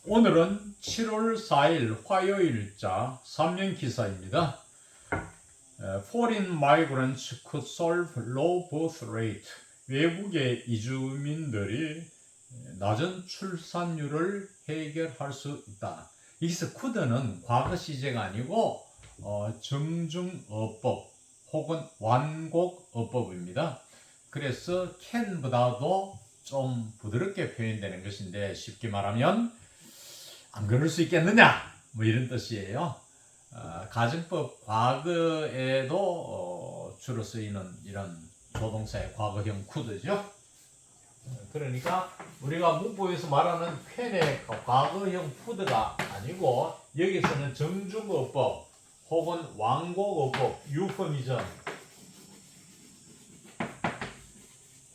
오늘은 7월 4일 화요일자 3년 기사입니다. Foreign migrants could solve low birth rate. 외국의 이주민들이 낮은 출산율을 해결할 수 있다. 여기서 could는 과거 시제가 아니고 정중어법 혹은 완곡어법입니다. 그래서 can보다도 좀 부드럽게 표현되는 것인데 쉽게 말하면 안 그럴 수 있겠느냐 뭐 이런 뜻이에요. 가정법 과거에도 주로 쓰이는 이런 조동사의 과거형 could죠. 그러니까 우리가 문법에서 말하는 can의 과거형 could가 아니고 여기서는 정중어법 혹은 완곡어법, 유포미즘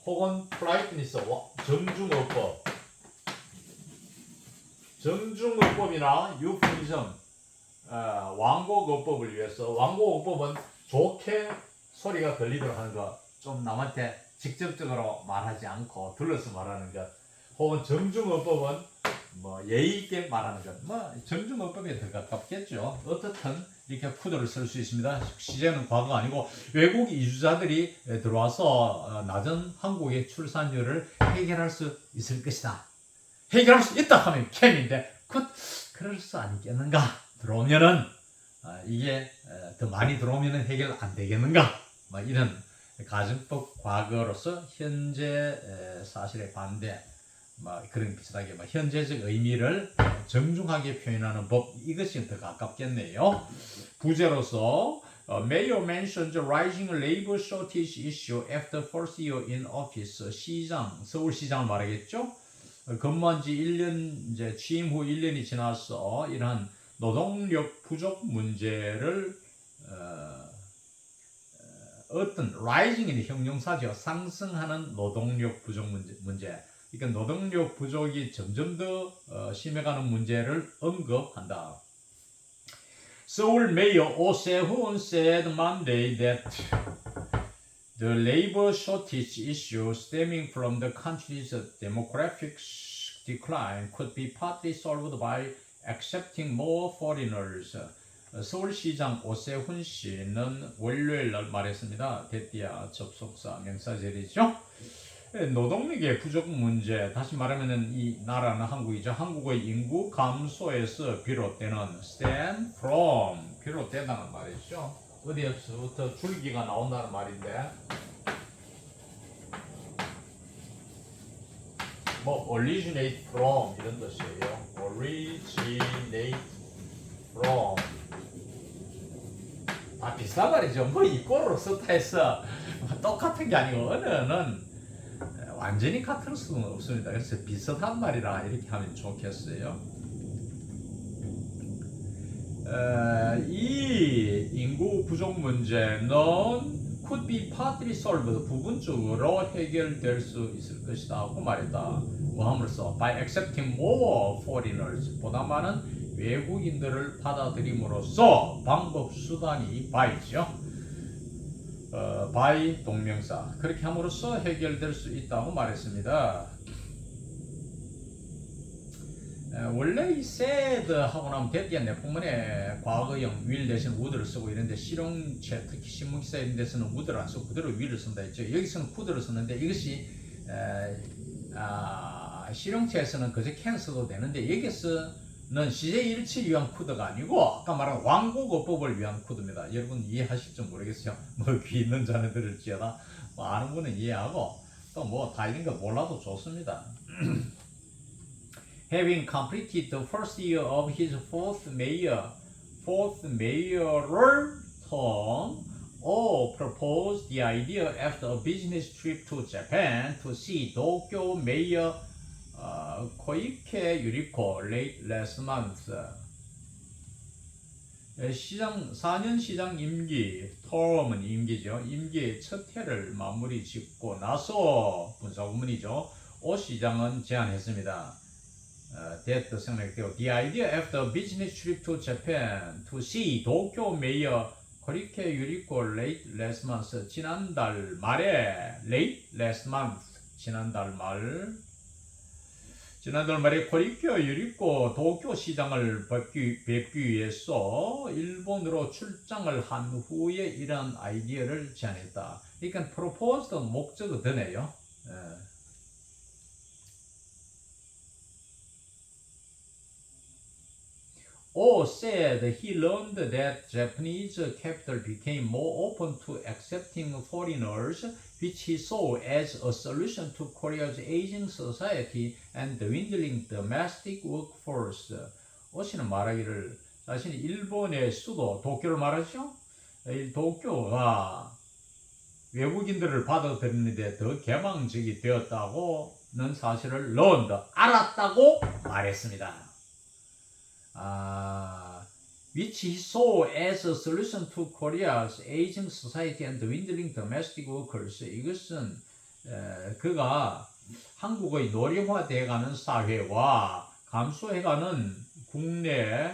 혹은 politeness, 정중어법, 정중어법이나 유포미즘, 완곡어법을 위해서, 완곡어법은 좋게 소리가 들리도록 하는 것, 좀 남한테 직접적으로 말하지 않고 들러서 말하는 것, 혹은 정중어법은 뭐 예의 있게 말하는 것, 뭐 정중어법에 더 가깝겠죠. 어떻든 이렇게 could를 쓸 수 있습니다. 시제는 과거가 아니고 외국 이주자들이 들어와서 낮은 한국의 출산율을 해결할 수 있을 것이다. 해결할 수 있다 하면 can인데 그럴 수 아니겠는가? 들어오면은 이게 더 많이 들어오면은 해결 안 되겠는가? 뭐 이런 가정법 과거로서 현재 사실의 반대 뭐 그런 비슷하게 뭐 현재적 의미를 정중하게 표현하는 법, 이것이 더 가깝겠네요. 부제로서 Mayor mentions rising labor shortage issue after first year in office. 시장, 서울시장을 말하겠죠. 근무한 지 1년, 이제 취임 후 1년이 지나서 이러한 노동력 부족 문제를 어떤 rising이 형용사죠. 상승하는 노동력 부족 문제. 그러니까 노동력 부족이 점점 더 심해가는 문제를 언급한다. Seoul Mayor Oh Se-hoon said Monday that the labor shortage issue stemming from the country's demographic decline could be partly solved by accepting more foreigners. 서울시장 오세훈 씨는 월요일 날 말했습니다. 대띠아 접속사 명사절이죠. 노동력의 부족 문제, 다시 말하면 이 나라는 한국이죠. 한국의 인구 감소에서 비롯되는 stem from, 비롯된다는 말이죠. 어디에서부터 줄기가 나온다는 말인데 뭐 originate from 이런 뜻이에요. originate from 다 비슷한 말이죠. 뭐 이꼴로 썼다 해서 똑같은 게 아니고 언어는 완전히 같을 수는 없습니다. 그래서 비슷한 말이라 이렇게 하면 좋겠어요. 이 인구 부족 문제는 could be partly solved, 부분적으로 해결될 수 있을 것이다 고 말했다. 뭐 함으로써 by accepting more foreigners, 보다 많은 외국인들을 받아들임으로써 방법 수단이 by죠. by 동명사, 그렇게 함으로써 해결될 수 있다고 말했습니다. 원래 이 said 하고 나면 대띠아 내포문에 과거형 will 대신 would를 쓰고 이런데 실용체, 특히 신문기사 이런 데서는 would를 안 쓰고 그대로 will을 쓴다 했죠. 여기서는 could를 썼는데 이것이 실용체에서는 그저 can 써도 되는데 여기서는 시제 일치를 위한 could가 아니고 아까 말한 완곡어법을 위한 could입니다. 여러분 이해하실지 모르겠어요. 뭐 귀 있는 자는 들을지어다. 뭐 아는 분은 이해하고 또 뭐 다 이런 거 몰라도 좋습니다. Having completed the first year of his fourth mayoral term, Oh proposed the idea after a business trip to Japan to see Tokyo Mayor Koike Yuriko late last month. 시장 4년 시장 임기, term은 임기죠. 임기의 첫 해를 마무리 짓고 나서 분사구문이죠. 오 시장은 제안했습니다. that 생략되고 the idea after business trip to Japan to see Tokyo Mayor Koike Yuriko late last month, 지난달 말에 late last month, 지난달 말 지난달 말에 코리쿄, 유리코, 도쿄 시장을 뵙기 위해서 일본으로 출장을 한 후에 이런 아이디어를 제안했다. 그러니까 프로포즈드 목적어 드네요. O said he learned that Japanese capital became more open to accepting foreigners, which he saw as a solution to Korea's aging society and dwindling domestic workforce. 오씨는 말하기를 자신이 일본의 수도 도쿄를 말하죠. 이 도쿄가 외국인들을 받아들이는데 더 개방적이 되었다고는 사실을 learned, 알았다고 말했습니다. Which he saw as a solution to Korea's aging society and dwindling domestic workers. 이것은 그가 한국의 노령화되어가는 사회와 감소해가는 국내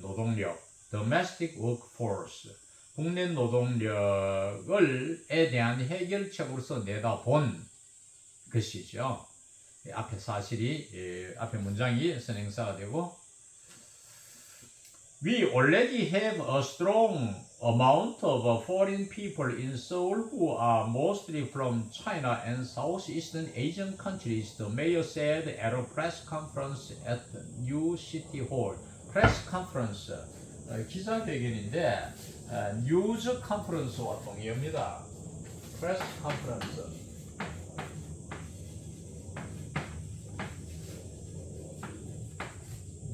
노동력, domestic workforce, 국내 노동력에 대한 해결책으로서 내다본 것이죠. 앞에 사실이 앞에 문장이 선행사가 되고 We already have a strong amount of foreign people in Seoul who are mostly from China and Southeastern Asian countries, the mayor said at a press conference at New City Hall. Press conference, 기자회견인데 뉴스 컨퍼런스와 동의어입니다. Press conference.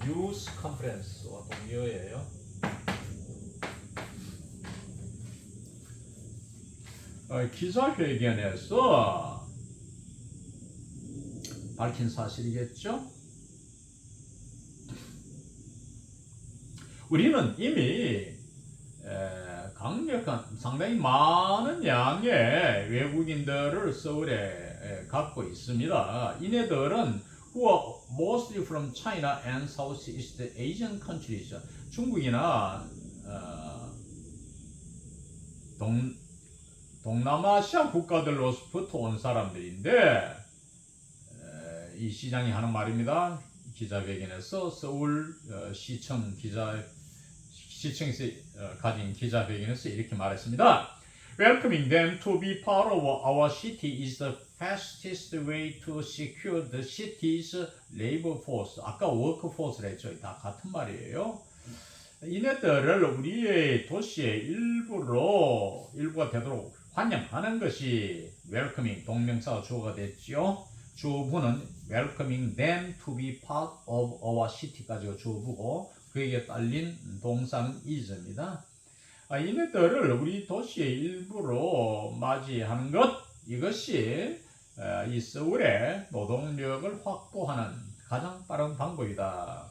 뉴스 컨퍼런스와 동의어예요. 기자회견에서 밝힌 사실이겠죠. 우리는 이미 강력한 상당히 많은 양의 외국인들을 서울에 갖고 있습니다. 이네들은 who are mostly from China and Southeast Asian countries. 중국이나 동남아시아 국가들로부터 온 사람들인데 이 시장이 하는 말입니다. 기자회견에서 서울 시청에서 가진 기자회견에서 이렇게 말했습니다. Welcoming them to be part of our city is the fastest way to secure the city's labor force. 아까 workforce를 했죠. 다 같은 말이에요. 이네들을 우리의 도시의 일부가 되도록 환영하는 것이 welcoming 동명사가 주어가 됐죠. 주어부는 welcoming them to be part of our city까지가 주어부고 그에게 딸린 동사는 is입니다. 이네들을 우리 도시의 일부로 맞이하는 것, 이것이 이 서울의 노동력을 확보하는 가장 빠른 방법이다.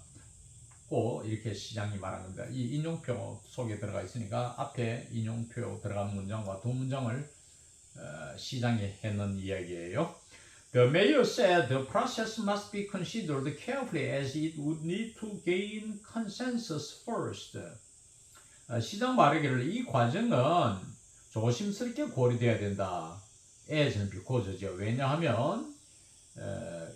고 이렇게 시장이 말한 겁니다. 이 인용표 속에 들어가 있으니까 앞에 인용표 들어간 문장과 두 문장을 시장이 했는 이야기예요. The mayor said the process must be considered carefully as it would need to gain consensus first. 시장 말하기를 이 과정은 조심스럽게 고려돼야 된다. as는 because죠. 왜냐하면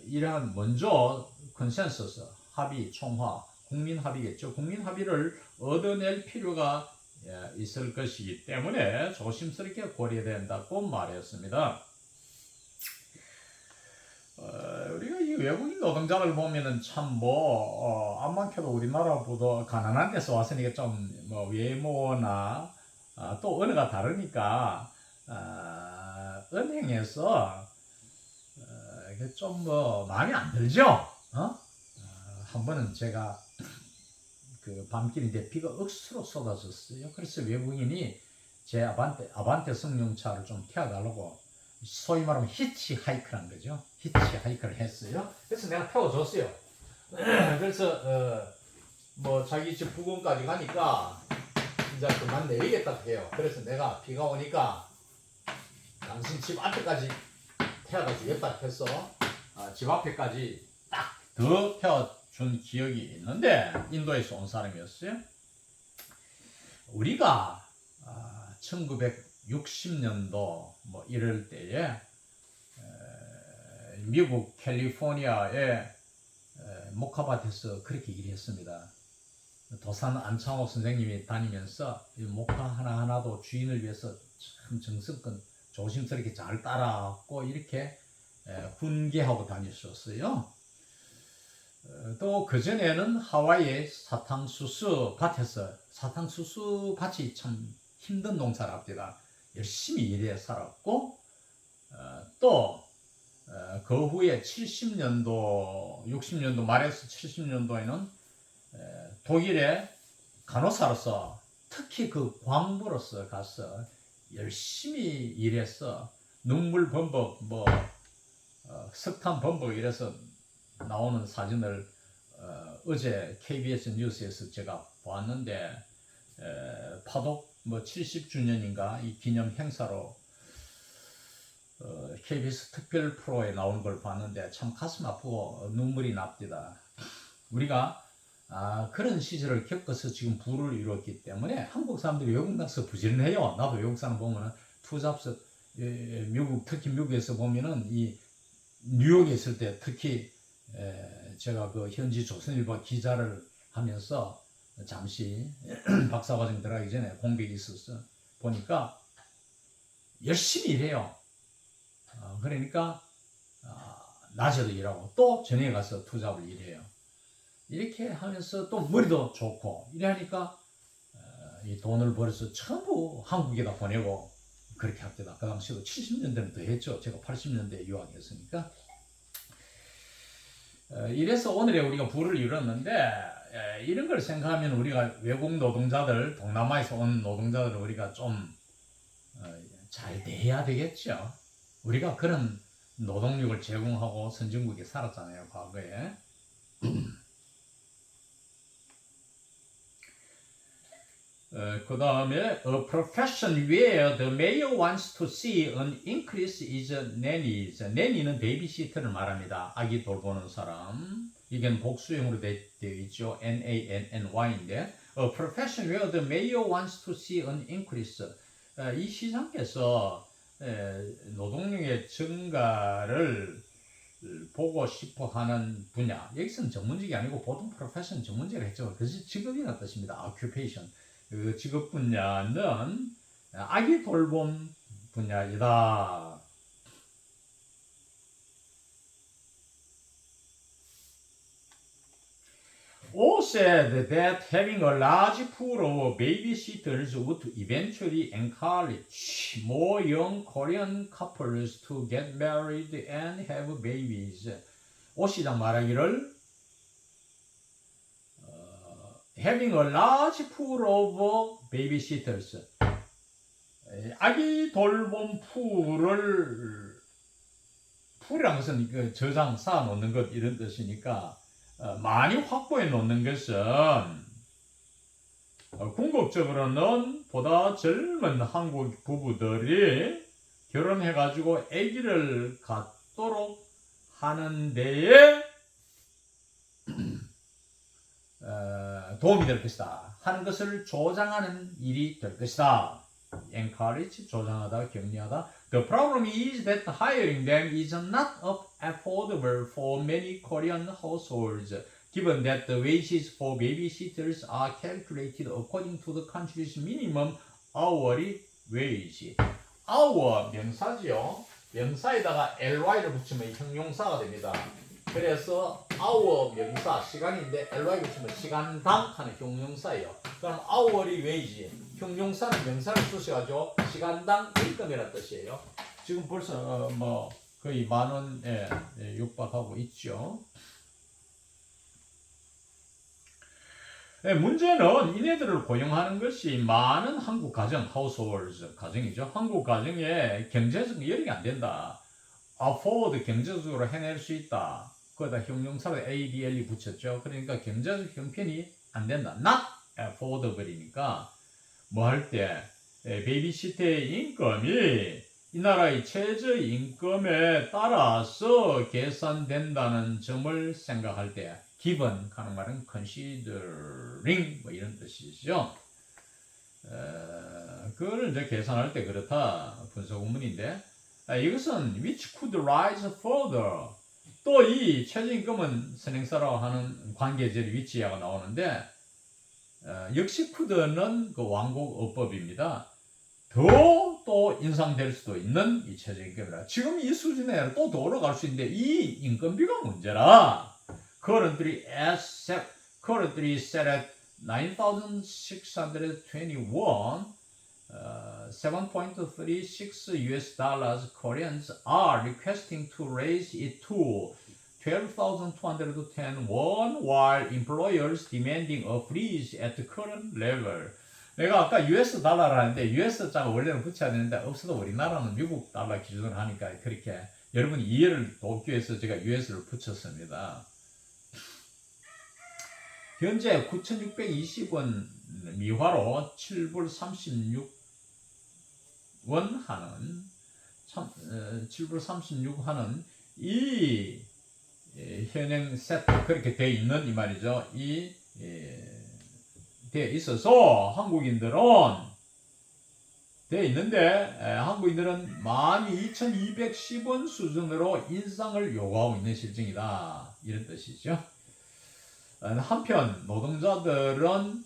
이러한 먼저 컨센서스, 합의, 총화, 국민 합의겠죠. 국민 합의를 얻어낼 필요가 있을 것이기 때문에 조심스럽게 고려해야 된다고 말했습니다. 우리가 이 외국인 노동자를 보면은 참 암만 캐도 우리나라보다 가난한 데서 왔으니까 좀 외모나 또 언어가 다르니까 은행에서 이게 좀 마음에 안 들죠. 한 번은 제가 그 밤길인데 비가 억수로 쏟아졌어요. 그래서 외국인이 제 아반떼 승용차를 좀 태워달라고 소위 말하면 히치하이크란 거죠. 히치하이크를 했어요. 그래서 내가 태워줬어요. 그래서 자기 집 부근까지 가니까 이제 그만 내리겠다 해요. 그래서 내가 비가 오니까 당신 집 앞에까지 태워다 주겠다 해서 집 앞에까지 딱 더 태워준 기억이 있는데 인도에서 온 사람이었어요. 우리가 1960년도 이럴 때에 미국 캘리포니아에 목화밭에서 그렇게 일했습니다. 도산 안창호 선생님이 다니면서 이 목화 하나하나도 주인을 위해서 참 정성껏 조심스럽게 잘 따라왔고 이렇게 훈계하고 다녔었어요. 또 그전에는 하와이의 사탕수수 밭에서 사탕수수 밭이 참 힘든 농사랍니다. 열심히 일해 살았고 또 그 후에 70년도 60년도 말에서 70년도에는 독일의 간호사로서 특히 그 광부로서 가서 열심히 일해서 눈물 범벅 석탄 범벅 이래서 나오는 사진을 어제 KBS 뉴스에서 제가 보았는데 파독 70주년인가 이 기념 행사로 KBS 특별 프로에 나오는 걸 봤는데 참 가슴 아프고 눈물이 납니다. 우리가 그런 시절을 겪어서 지금 부를 이뤘기 때문에 한국 사람들이 외국 나서 부지런해요. 나도 외국 사람 보면은 투잡서 미국 특히 미국에서 보면은 이 뉴욕에 있을 때 특히 제가 그 현지 조선일보 기자를 하면서 잠시 박사과정 들어가기 전에 공백이 있어서 보니까 열심히 일해요. 그러니까 낮에도 일하고 또 저녁에 가서 투잡을 일해요. 이렇게 하면서 또 머리도 좋고 이러니까 이 돈을 벌어서 전부 한국에다 보내고 그렇게 합니다. 그 당시도 70년대는 더 했죠. 제가 80년대에 유학했으니까. 이래서 오늘에 우리가 부를 이뤘는데 이런 걸 생각하면 우리가 외국 노동자들, 동남아에서 온 노동자들을 우리가 좀 잘 대해야 되겠죠. 우리가 그런 노동력을 제공하고 선진국에 살았잖아요, 과거에. 그 다음에 a profession where the mayor wants to see an increase is nannies. nanny는 베이비시터를 말합니다. 아기 돌보는 사람. 이건 복수형으로 되어 있죠. NANNY인데 a profession where the mayor wants to see an increase. 이 시장에서 노동력의 증가를 보고 싶어 하는 분야. 여기서는 전문직이 아니고 보통 프로페션 전문직을 했죠. 그래서 직업이라는 뜻입니다. occupation. 그 직업 분야는 아기 돌봄 분야이다. O said that having a large pool of babysitters would eventually encourage more young Korean couples to get married and have babies. 오 시장 말하기를 having a large pool of babysitters. 아기 돌봄 풀이란 것은 그 저장 쌓아 놓는 것 이런 뜻이니까 많이 확보해 놓는 것은 궁극적으로는 보다 젊은 한국 부부들이 결혼해 가지고 아기를 갖도록 하는 데에 도움이 될 것이다 하는 것을 조장하는 일이 될 것이다. encourage, 조장하다, 격려하다. The problem is that hiring them is not affordable for many Korean households, given that the wages for babysitters are calculated according to the country's minimum hourly wage. hour 명사지요. 명사에다가 ly를 붙이면 형용사가 됩니다. 그래서 hour 명사 시간인데 ly 붙이면 시간당 하는 형용사예요. 그럼 hourly wage 형용사는 명사를 쓰셔가지고 시간당 임금이라는 뜻이에요. 지금 벌써 거의 10,000원에 육박하고 있죠. 문제는 이네들을 고용하는 것이 많은 한국 가정, households, 가정이죠. 한국 가정에 경제적 여력이 안 된다. afford, 경제적으로 해낼 수 있다. 거기다 형용사로 ADL이 붙였죠. 그러니까 경제적 형편이 안 된다. not affordable이니까 뭐 할 때 베이비시터의 인건이 이 나라의 최저임금에 따라서 계산된다는 점을 생각할 때 given 하는 말은 considering 뭐 이런 뜻이죠. 그걸 이제 계산할 때 그렇다 분석 문인데 이것은 which could rise further 또 이 최저임금은 선행사라고 하는 관계절이 위치가 나오는데 역시 푸드는 그 왕곡어법입니다. 더 또 인상될 수도 있는 이 최저임금이라 지금 이 수준에 또 더 올라갈 수 있는데 이 인건비가 문제라. currently set at 9,621 7.36 US dollars. Koreans are requesting to raise it to 12,210 won, while employers demanding a freeze at the current level. 내가 아까 US 달러를 하는데 US 자가 원래는 붙여야 되는데 없어도 우리나라는 미국 달러 기준으로 하니까 그렇게 여러분이 이해를 돕기 위해서 제가 US를 붙였습니다. 현재 9,620원 미화로 7불 36원 하는 7불 36 하는 이 현행 세트 그렇게 돼 있는 이 말이죠. 이 돼 있어서 한국인들은 돼 있는데 한국인들은 12,210원 수준으로 인상을 요구하고 있는 실정이다. 이런 뜻이죠. 한편 노동자들은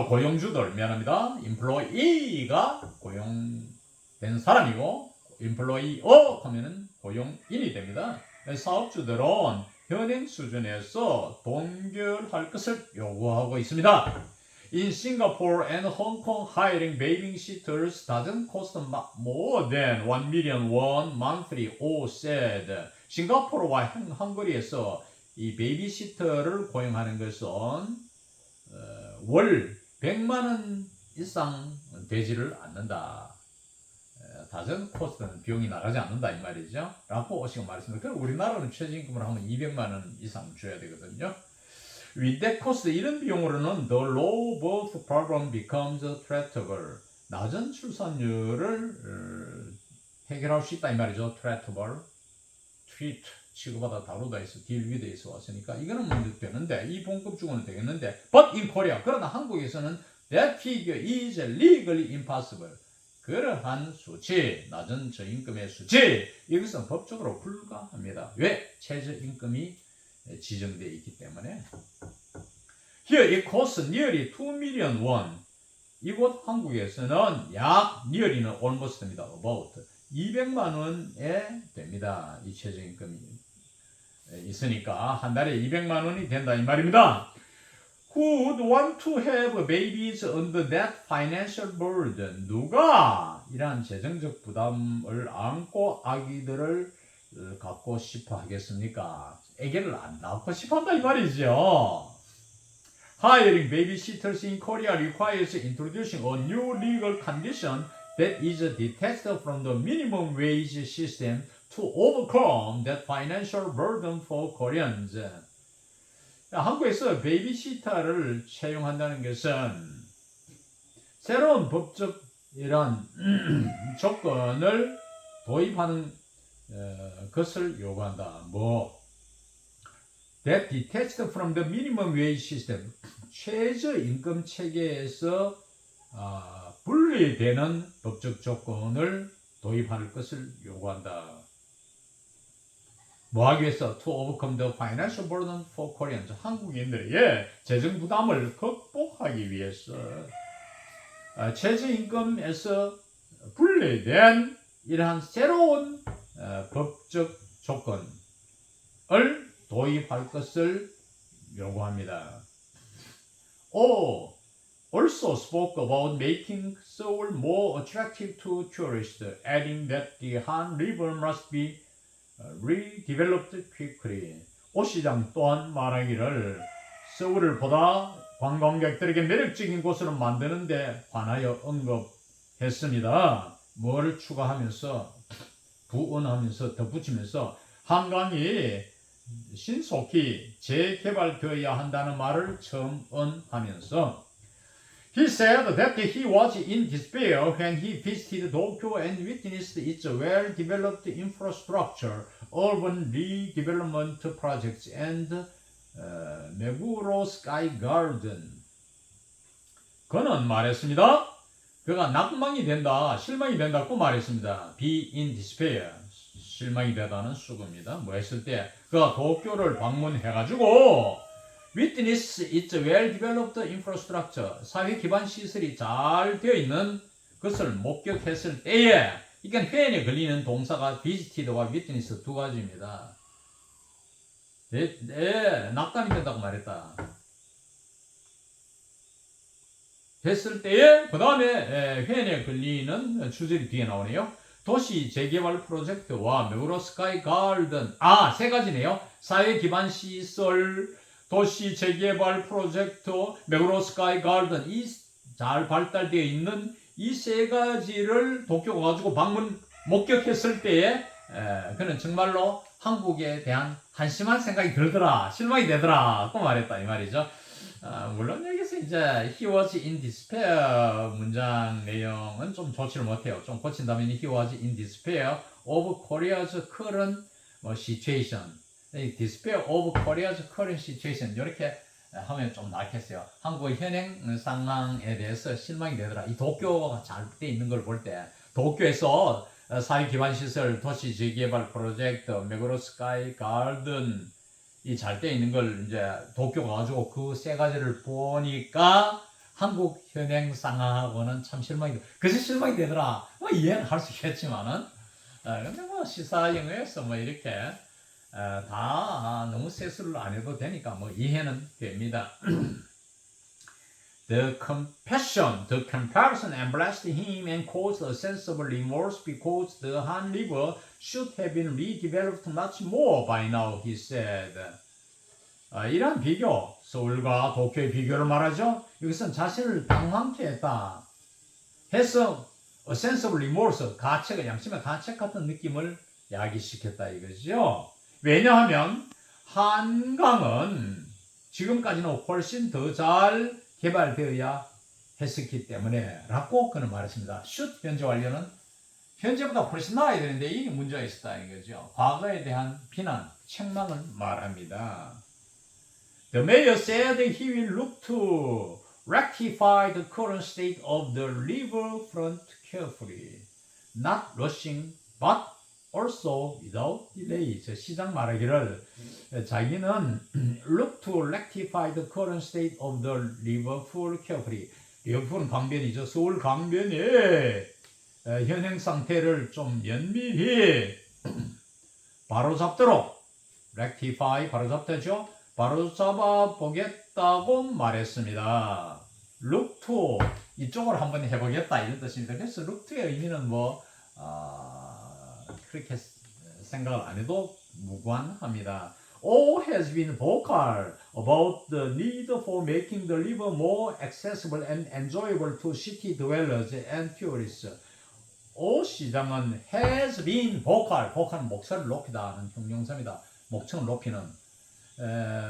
고용주들 미안합니다. employee가 고용된 사람이고 employee 하면은 고용인이 됩니다. 사업주들은 현행 수준에서 동결할 것을 요구하고 있습니다. In Singapore and Hong Kong, hiring babysitters doesn't cost more than 1 million won monthly, O said. 싱가포르와 헝가리에서 이 베이비시터를 고용하는 것은 월 100만 원 이상 되지를 않는다. 다른 코스트는 비용이 나가지 않는다 이 말이죠. 라고 오시고 말했습니다. 그럼 우리나라는 최저임금을 하면 200만 원 이상 줘야 되거든요. With that cost, 이런 비용으로는 the low birth problem becomes treatable. 낮은 출산율을 해결할 수 있다 이 말이죠. treatable, treat, 치고받아 다루다 해서 deal with에서 왔으니까 이거는 문제 되는데 이 봉급주고는 되겠는데 but in Korea, 그러나 한국에서는 that figure is legally impossible. 그러한 수치, 낮은 저임금의 수치, 이것은 법적으로 불가합니다. 왜? 최저임금이 지정되어 있기 때문에. Here it costs nearly 2 million won. 이곳 한국에서는 약 nearly는 almost 됩니다. about 200만 원에 됩니다. 이 최저임금이 있으니까 한 달에 200만 원이 된다 이 말입니다. Who would want to have babies under that financial burden? 누가 이러한 재정적 부담을 안고 아기들을 갖고 싶어 하겠습니까? 아기를 안 낳고 싶어 한다 이 말이죠. Hiring babysitters in Korea requires introducing a new legal condition that is detached from the minimum wage system to overcome that financial burden for Koreans. 한국에서 베이비시터를 채용한다는 것은 새로운 법적 이런 조건을 도입하는 것을 요구한다. That detached from the minimum wage system. 최저임금 체계에서 분리되는 법적 조건을 도입할 것을 요구한다. 하기 위해서 to overcome the financial burden for Koreans. 한국인들의 재정 부담을 극복하기 위해서 최저임금에서 분리된 이러한 새로운 법적 조건을 도입할 것을 요구합니다. Also spoke about making Seoul more attractive to tourists, adding that the Han River must be redeveloped quickly. 오 시장 또한 말하기를 서울을 보다 관광객들에게 매력적인 곳으로 만드는데 관하여 언급했습니다. 뭘 추가하면서 부언하면서 덧붙이면서 한강이 신속히 재개발되어야 한다는 말을 첨언하면서 He said that he was in despair when he visited Tokyo and witnessed its well-developed infrastructure, urban redevelopment projects, and Meguro Sky Garden. 그는 말했습니다. 그가 낙망이 된다, 실망이 된다고 말했습니다. Be in despair. 실망이 되다는 수고입니다. 뭐 했을 때 그가 도쿄를 방문해가지고 Witness its well-developed infrastructure, 사회 기반 시설이 잘 되어 있는 것을 목격했을 때에, 이건 회원에 걸리는 동사가 visited와 witness 두 가지입니다. 낙담이 된다고 말했다. 됐을 때에 그 다음에 회원에 걸리는 주절이 뒤에 나오네요. 도시 재개발 프로젝트와 메그로 스카이 가든, 세 가지네요. 사회 기반 시설, 도시 재개발 프로젝트, 메그로 스카이 가든, 이 잘 발달되어 있는 이 세 가지를 도쿄가 가지고 목격했을 때에 그는 정말로 한국에 대한 한심한 생각이 들더라, 실망이 되더라, 그 말했다 이 말이죠. 물론 여기서 이제 he was in despair 문장 내용은 좀 좋지를 못해요. 좀 고친다면 he was in despair of Korea's current situation, despair of Korea's current situation 이렇게 하면 좀 낫겠어요. 한국의 현행 상황에 대해서 실망이 되더라. 이 도쿄가 잘 돼 있는 걸 볼 때 도쿄에서 사회 기반 시설, 도시 재개발 프로젝트, 메그로 스카이 가든 이 잘 돼 있는 걸 이제 도쿄가 가지고 그 세 가지를 보니까 한국 현행 상황하고는 참 실망이 돼. 그래서 실망이 되더라. 뭐 이해는 할 수 있겠지만은 근데 뭐 시사 영어에서 뭐 이렇게 다 너무 세수를 안 해도 되니까 뭐 이해는 됩니다. The compassion, the comparison embarrassed him and caused a sense of remorse because the Han River should have been redeveloped much more by now, he said. 이러한 비교, 서울과 도쿄의 비교를 말하죠. 여기서는 자신을 당황케 했다. 해서 a sense of remorse, 가책, 양심의 가책 같은 느낌을 야기시켰다 이거죠. 왜냐하면 한강은 지금까지는 훨씬 더 잘 개발되어야 했었기 때문에 라고 그는 말했습니다. should 현재 완료는 현재보다 훨씬 나아야 되는데 이게 문제가 있었다 이거죠. 과거에 대한 비난, 책망을 말합니다. The mayor said he will look to rectify the current state of the riverfront carefully, not rushing but also without delay. 시장 말하기를 자기는 look to rectify the current state of the riverfront carefully. 리버풀은 강변이죠. 서울 강변의 현행 상태를 좀 면밀히 바로잡도록 rectify 바로잡다죠. 바로잡아 보겠다고 말했습니다. look to 이쪽으로 한번 해보겠다 이런 뜻입니다. 그래서 look to의 의미는 그렇게 생각을 안 해도 무관합니다. All has been vocal about the need for making the river more accessible and enjoyable to city dwellers and tourists. all 시장은 has been vocal, vocal은 목소리를 높이다는 형용사입니다. 목청을 높이는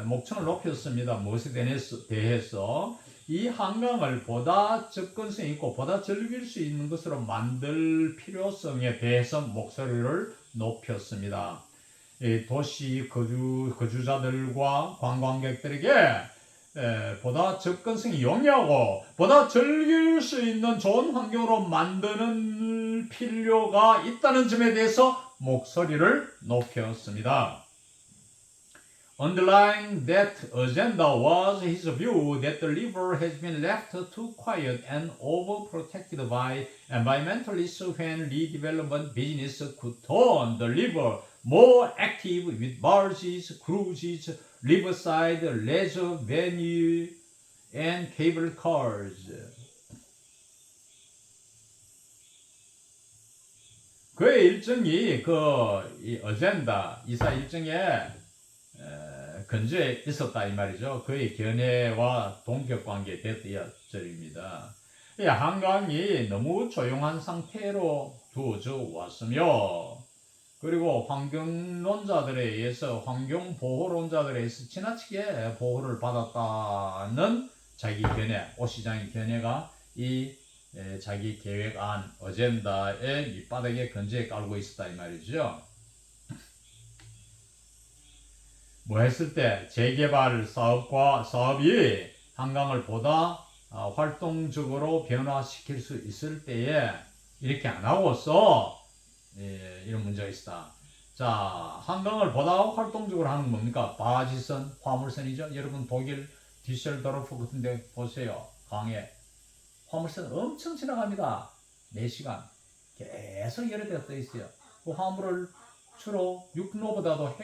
목청을 높였습니다. 무엇에 대해서 이 한강을 보다 접근성 있고 보다 즐길 수 있는 것으로 만들 필요성에 대해서 목소리를 높였습니다. 도시 거주자들과 관광객들에게 보다 접근성이 용이하고 보다 즐길 수 있는 좋은 환경으로 만드는 필요가 있다는 점에 대해서 목소리를 높였습니다. Underlying that agenda was his view that the river has been left too quiet and overprotected by environmentalists when redevelopment business could turn the river more active with barges, cruises, riverside leisure venue, and cable cars. 그의 일정이 이 어젠다 이사 일정에 근저에 있었다 이 말이죠. 그의 견해와 동격관계 대여절입니다. 한강이 너무 조용한 상태로 두어져 왔으며 그리고 환경론자들에 의해서 환경보호론자들에 의해서 지나치게 보호를 받았다는 자기 견해, 오 시장의 견해가 이 자기 계획안 어젠다의 밑바닥에 근저에 깔고 있었다 이 말이죠. 뭐 했을 때 재개발 사업이 한강을 보다 활동적으로 변화시킬 수 있을 때에 이렇게 안 하고서 이런 문제가 있다. 자, 한강을 보다 활동적으로 하는 건 뭡니까? 바지선, 화물선이죠. 여러분 독일 디셀도르프 같은데 보세요. 강에 화물선 엄청 지나갑니다. 4시간 계속 여러 대가 떠 있어요. 그 화물을 주로 육로보다도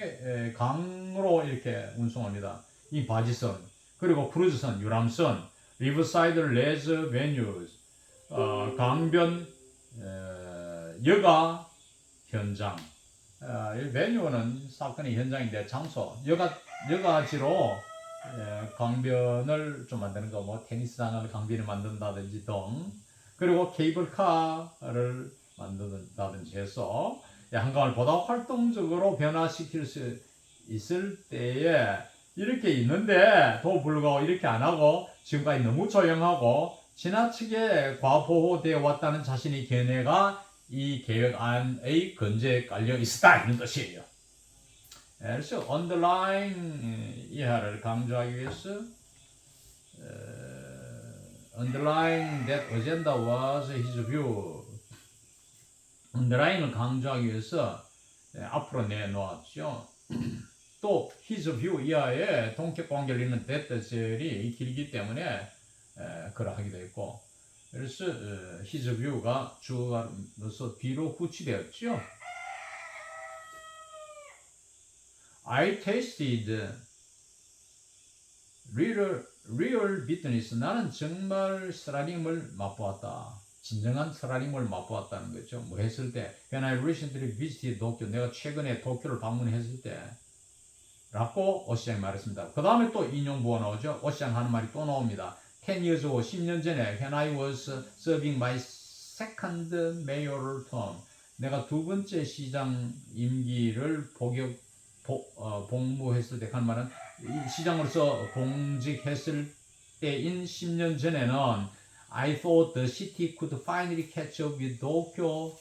강으로 이렇게 운송합니다. 이 바지선, 그리고 크루즈선, 유람선, 리버사이드 레저 베뉴, 강변 여가 현장. 베뉴는 사건의 현장인데 장소, 여가지로 강변을 좀 만드는 거, 뭐 테니스장을 강변에 만든다든지 등, 그리고 케이블카를 만든다든지 해서 한강을 보다 활동적으로 변화시킬 수 있을 때에 이렇게 있는데도 불구하고 이렇게 안 하고 지금까지 너무 조용하고 지나치게 과보호되어 왔다는 자신의 견해가 이 계획안의 건재에 깔려 있었다 이런 뜻이에요. 그래서 underline 이하를 강조하기 위해서 underline that agenda was his view. underline을 강조하기 위해서 앞으로 내놓았죠. 또 his view 이하에 동격 관계를 잇는 대뜻절이 길기 때문에 그러하기도 했고, 그래서 his view가 주어로서 뒤로 후치되었죠. I tasted real bitterness. 나는 정말 쓰라림을 맛보았다. 진정한 쓰라림을 맛보았다는 거죠. 뭐 했을 때, when I recently visited Tokyo, 내가 최근에 도쿄를 방문했을 때 라고 오시장이 말했습니다. 그 다음에 또 인용부가 나오죠. 오시장 하는 말이 또 나옵니다. 10 years ago, 10년 전에 when I was serving my second mayoral term, 내가 두 번째 시장 임기를 복무했을 때, 한 말은 시장으로서 공직했을 때인 10년 전에는 I thought the city could finally catch up with Tokyo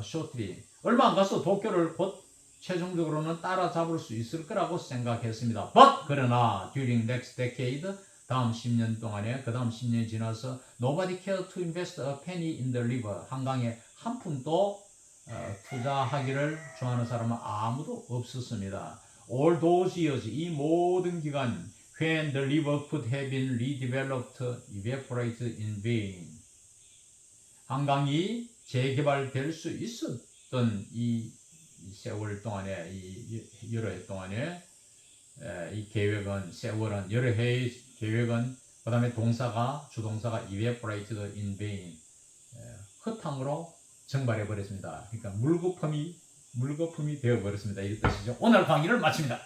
shortly. 얼마 안 가서 도쿄를 곧 최종적으로는 따라잡을 수 있을 거라고 생각했습니다. But 그러나 during next decade, 다음 10년 동안에, 그 다음 10년이 지나서 nobody cared to invest a penny in the river. 한강에 한 푼도 투자하기를 좋아하는 사람은 아무도 없었습니다. All those years, 이 모든 기간, when the river could have been redeveloped, evaporated in vain. 한강이 재개발될 수 있었던 이 세월 동안에, 이 여러 해 동안에 이 계획은, 세월은, 여러 해의 계획은, 그 다음에 주동사가 evaporated in vain, 흙탕으로 증발해 버렸습니다. 그러니까 물거품이 되어 버렸습니다. 이 뜻이죠. 오늘 강의를 마칩니다.